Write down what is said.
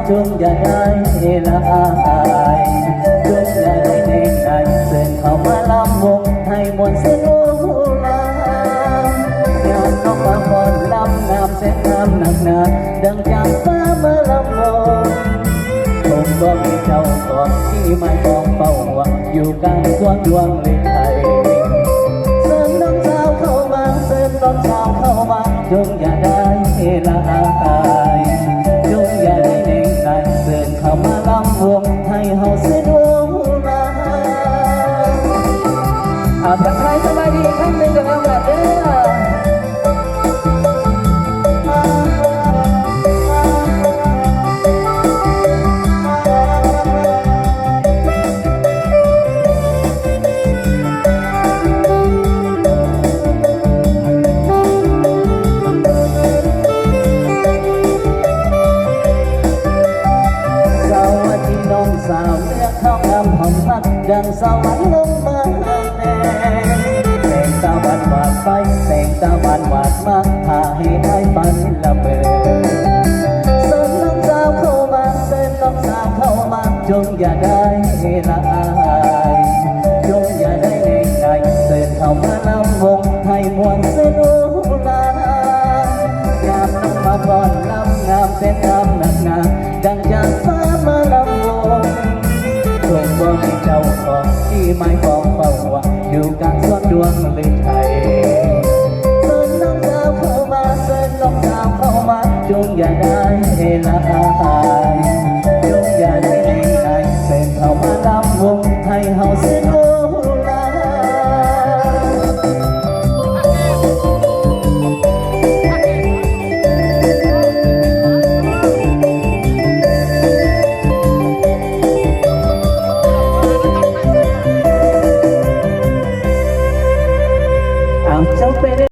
จงอย่าได้ละอายจงอย่าได้เน่งนายเสื่อเข้ามาลำวงให้มวลเส้นโอลางานน้องมาพรลำงามเส้นงามหนักหนาดังจากฟ้ามาลำวงคงบอกให้เจ้าก่อนที่ไม่บอกเป้าหวังอยู่กลางสวนดวงฤทัยเสริมน้องสาวเข้ามาเสริมน้องสาวเข้ามาจงอย่าได้ละอายจงอย่าได้เน่งนายเสื่อเข้ามาลำวงให้เฮาเส้นโอลาทักทายสบายดีครั้งหนึ่งกับเราแบบเด้อสาวเลือกเข้างามหอมพักดังสวรรค์ลงมาแน่แสงตะวันวาดไปแสงตะวันวาดมาพาให้ได้ฝันละเมอเส้นน้องสาวเข้ามาเส้นน้องสาวเข้ามาจงอย่าได้ละอายจงอย่าได้เน่งนายเส้นเข้ามาลำวงให้มวลเส้นโอลางามน้องมาพรลำงามเส้นงามหนักหนาดังจากฟ้ามาลำวงคงบอกให้เจ้าของที่ไม่บอกเป้าว่าอยู่กลางสวนดวงฤทัยเส้นน้องสาวเข้ามาเส้นน้องสาวเข้ามาจงอย่าได้ละอายจงอย่าได้เน่งนายเส้นเข้ามาลำวงให้เฮาเส้